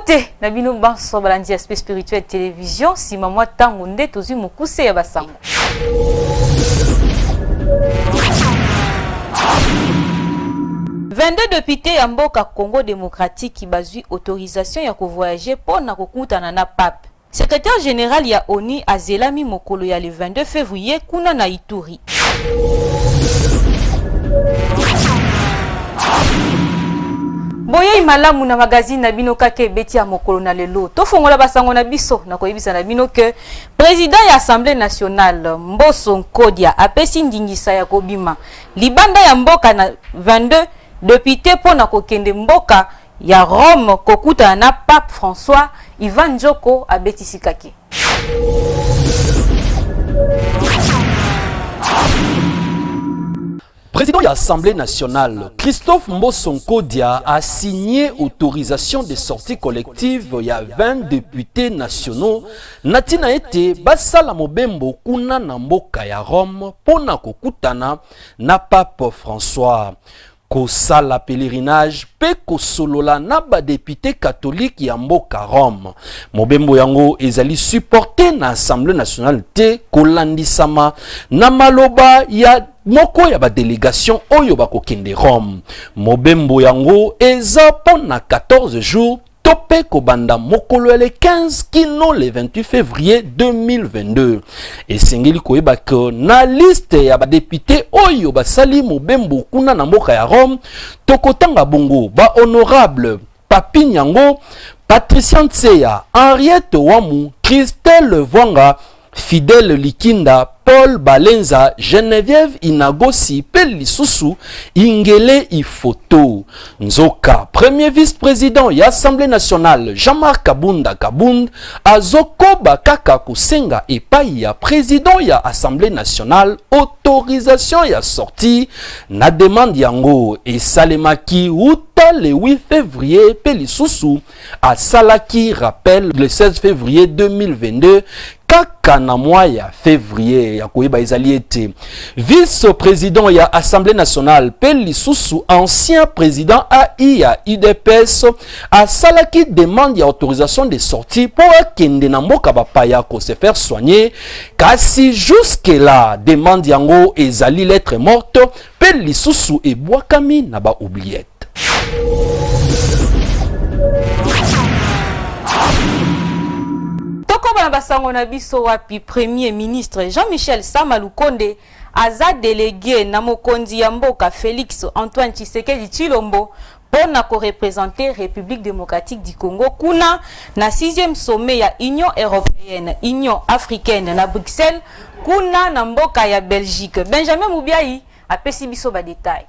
Kate na bino banso balandi aspect spirituel télévision si maman tango nde tozi mukuse ya basango. Vingt-deux députés ya mboka Congo démocratique qui bazui autorisation ya voyager pour na kokutana na pape. Secrétaire général ya ONU azelami mokolo ya le 22 février kuna na Ituri. Boye malamu na magazine na bino kake beti ya mokolo na lelo. Tofongola basango na biso na koyebisa na bino que président ya Assemblée nationale Mbosso Nkodia apesi ndingisa ya kobima. Libanda ya mboka na 22 député pona kokende mboka ya Rome kokuta na Pape François Ivan Njoko abetisikaki. Président de l'Assemblée nationale, Christophe Mbosso Nkodia a signé autorisation de sortie collective. Il y a 20 députés nationaux. Natina ete basala mobembo kuna na mboka ya Rome pona kokutana na Pape François. Kosala pèlerinage pe kosolola na ba député catholique ya mboka Rome. Mobembo yango ezali supporté na Assemblée nationale te kolandisama na maloba ya moko ya ba délégation oyo bakokende Rome. Mobembo yango eza pona 14 jours topé kobanda mokolo le 15 kino le 28 février 2022. Et sengeli koyeba ke na liste ya ba député oyo basali mobembo kuna na mboka ya Rome tokotanga bongo ba honorable Papi Nyango, Patricia Ntseya, Henriette Wamu, Christelle Vwanga, Fidèle Likinda, Paul Balenza, Geneviève Inagosi, Pelisusu, Ingele Ifoto. Nzoka, premier vice-président ya Assemblée nationale, Jean-Marc Kabunda Kabund, Azoko Bakaka Kusenga epai ya président ya Assemblée nationale, autorisation ya sortie, na demande yango et Salemaki Uta le 8 février, Pelisusu, a Salaki rappel le 16 février 2022, kaka na mois ya février ya koyeba ezali ete vice-président ya Assemblée nationale Pelisusu ancien président AI ya UDPS a salaki demande ya autorisation de sortie pour akende na mboka bapaya ko se faire soigner kasi jusque là demande yango ezali lettre morte Pelisusu ebwakami na ba oubliette. Tokobana basango na biso wapi premier ministre Jean-Michel Sama Lukonde aza délégué na mokonzi ya mboka Félix Antoine Tshisekedi Tshilombo pona ko représenter République démocratique du Congo kuna na 6e sommet ya Union européenne, Union africaine na Bruxelles kuna na mboka ya Belgique. Benjamin Moubiayi apesi biso ba détail.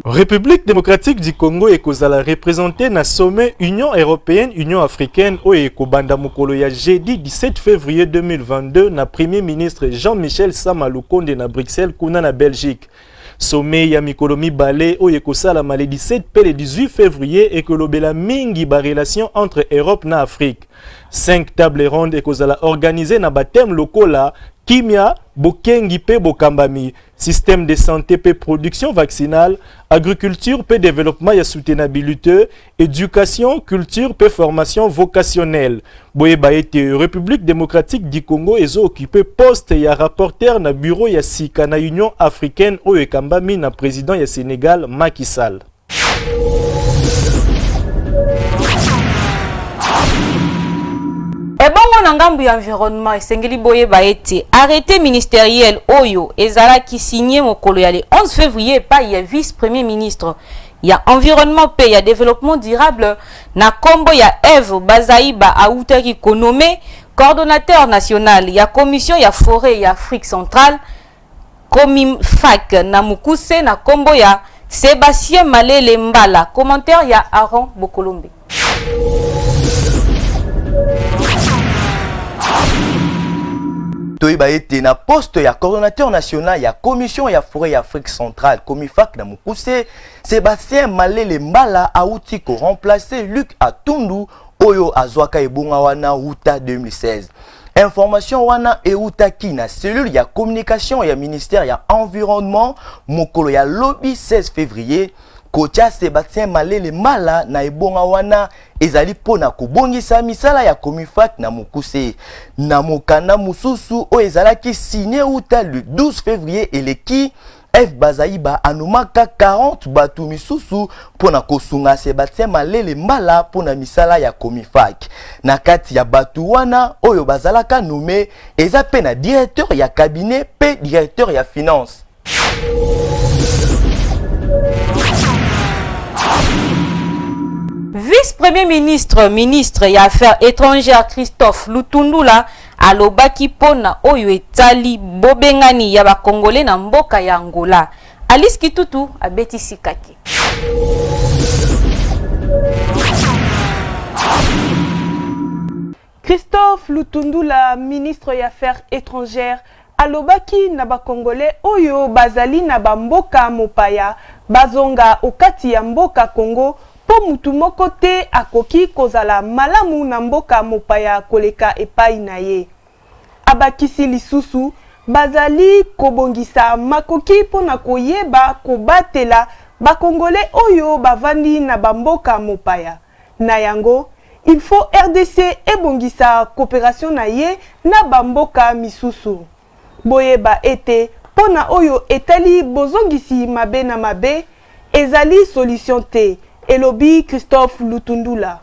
République démocratique du Congo ekozala représentée na sommet Union européenne, Union africaine o ekobanda mokolo ya jeudi 17 février 2022 na premier ministre Jean-Michel Sama Lukonde na Bruxelles kuna na Belgique. Sommet ya mikolo mibale o ekosala le 17 pe le 18 février ekolobela mingi ba relation entre Europe na Afrique. 5 tables rondes ekozala organisées na bathème lokola Kimia, Bokengi pe Bokambami, système de santé pe production vaccinale, agriculture pe développement ya soutenabilité, éducation, culture pe formation vocationnelle. Boyeba ete République démocratique du Congo ezo occupé poste ya rapporteur na bureau ya Sika na Union africaine o ekambami na président ya Sénégal Macky Sall. Ebongo na ngambu ya environnement esengeli boye ba ete arrêté ministériel oyo ezala ki signé mokolo ya le 11 février pa ya vice premier ministre ya environnement pe ya développement durable na kombo ya Eve Bazaiba autaki konome coordonnateur national ya commission ya forêt ya Afrique centrale Comimfac na mukuse na kombo ya Sébastien Malele Mbala. Commentaire ya Aaron Bokolombe. Toyeba ete na poste ya coordonnateur national ya commission ya forêt ya Afrique centrale Comifak na mukuse Sébastien Malele Mbala auti ko remplacer Luc Atundu oyo azwaka ebonga wana uta 2016. information wana eutaki na cellule ya communication ya ministère ya environnement mokolo ya lobi 16 février kocha Sébastien Malele Mala na ebonga wana ezali pona kobongisa misala ya Komifak na Mukuse na mokanda mususu o ezalaki signé uta le 12 février eleki F Bazaïba anumaka 40 batu misusu pona kosunga Sébastien Malele Mala pona misala ya Komifak na kati ya batu wana oyo bazalaka nommé eza pe na directeur ya cabinet pe directeur ya finance. Vice-premier ministre, ministre ya affaires étrangères Christophe Lutundula alobaki pona oyo etali bobengani ya ba Congolais na mboka ya Angola. Alice Kitutu abeti sikaki. Christophe Lutundula, ministre ya affaires étrangères, alobaki na ba Congolais oyo bazali na ba mboka mopaya bazonga okati ya mboka Congo po mutu moko te akoki kozala malamu na mboka mopaya koleka epai na ye. Abakisi lisusu bazali kobongisa makoki pona koyeba kobatela bakongolais oyo bavandi na bamboka mopaya. Na yango, il faut RDC ebongisa coopération na ye na bamboka misusu. Boyeba ete pona oyo etali bozongisi mabe na mabe ezali solution te. Elobi Christophe Lutundula.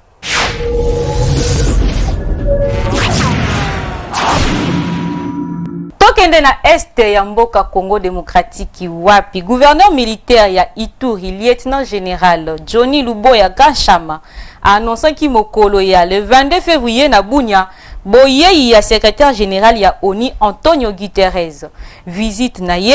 Tokende na este ya mboka Congo démocratique wapi gouverneur militaire ya Ituri lieutenant général Johnny Luboya Gashama a annoncé ki mokolo ya le 22 février na Bunia boyei ya secrétaire général ya ONU Antonio Guterres visite na ye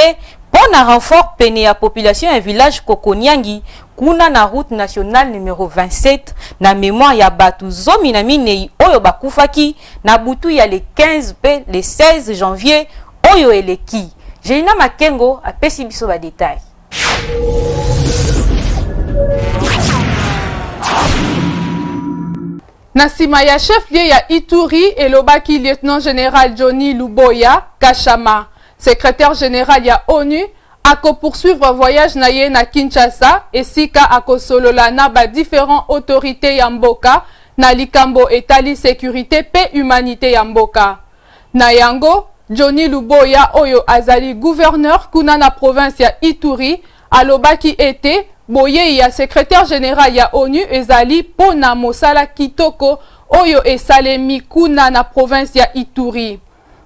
pour un renfort pene ya population ya village Kokoniangi kuna na route nationale numéro 27 na mémoire ya batu zomi na minei oyo bakufaki na butu ya le 15 pe le 16 janvier oyo eleki. Jelina Makengo apesi biso ba détail. Na sima ya chef-lieu ya Ituri elobaki lieutenant général Johnny Luboya Kashama, secrétaire général ya ONU, ako poursuivre voyage na ye na Kinshasa esika ako solola na ba différents autorités ya mboka na likambo etali sécurité pe humanité ya mboka. Na yango, Johnny Luboya oyo azali gouverneur kuna na province ya Ituri alobaki ete boye ya secrétaire général ya ONU ezali pona mosala kitoko oyo esalemi kuna na province ya Ituri.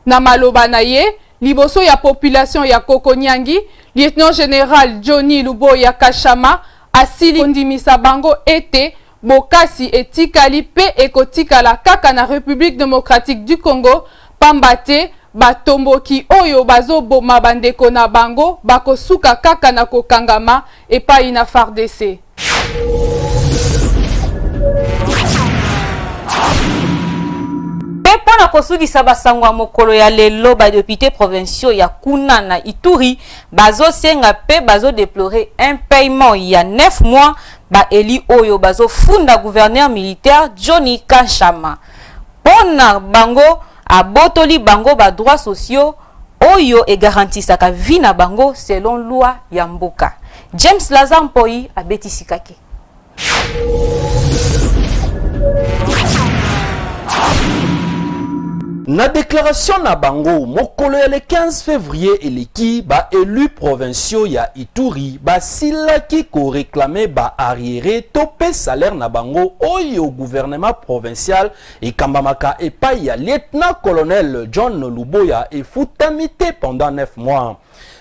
Na maloba na ye, liboso ya population ya Kokoniangi, lieutenant général Johnny Luboya Kashama asili kondimisa bango ete bokasi etikali pe ekotikala kaka na République démocratique du Congo pambate batomboki oyo bazo boma bandeko na bango bakosuka kaka na kokangama epai na FARDC. Pepo na kosudisa basangwa mokolo ya lelo ba député provinciaux ya kuna na Ituri bazo senga pe bazo déplorer un paiement ya 9 mois ba eli oyo bazo funda gouverneur militaire Johnny Kashama. Pona bango abotoli bango ba droits sociaux oyo e garantisaka vie na bango selon loi ya mboka. James Lazampoi abeti sikake. Na déclaration na bango mokolo ya le 15 février eleki ba élus provinciaux ya Ituri ba silaki ko réclamer ba arriéré topé salaire na bango oyo gouvernement provincial et kambamaka epai ya lieutenant colonel John Luboya et futamité pendant 9 mois.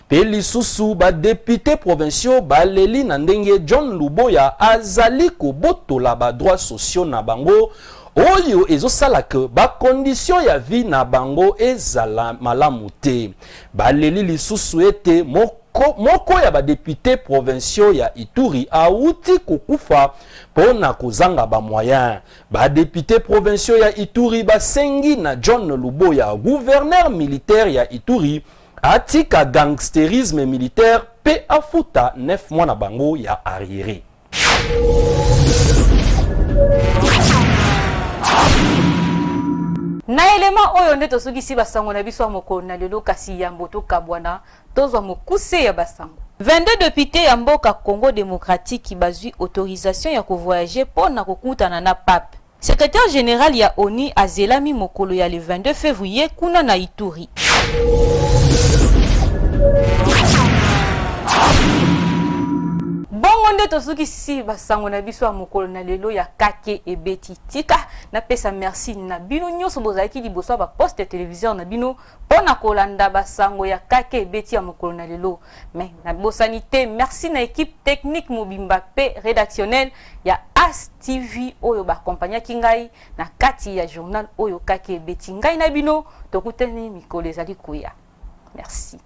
Peli susu ba député provinciaux ba leli na ndenge John Luboya azali ko botola ba droits sociaux na bango oyo ezosala ke ba condition ya vie na bango ezala malamu te. Ba leli lisusu ete moko ya ba député provinciaux ya Ituri auti kokufa pona kozanga ba moyen. Ba député provinciaux ya Ituri ba sengi na John Luboya gouverneur militaire ya Ituri atika gangsterisme militaire pe afuta 9 mois na bango ya arriéré. Na élément oyo nde tosukisi basango na biso ya mokolo na lelo kasi yambo tokabwana tozwa mokuse ya basango. 22 députés ya mboka Congo démocratique bazwi autorisation ya kovoyager pona kokutana na pape. Secrétaire général ya ONU azelami mokolo ya le 22 février kuna na Ituri. Bongo nde tosukisi basango na biso ya mokolo na lelo ya kake ebeti tika na pesa merci na bino nyonso bozalaki liboso ba poste télévision na bino pona kolanda basango ya kake ebeti ya mokolo na lelo. Mais na bosanité merci na équipe technique mobimba pe rédactionnel ya As TV oyo ba compagnie kingai na kati ya journal oyo kake ebeti ngai na bino tokutani mikolo ezali kuya. Merci.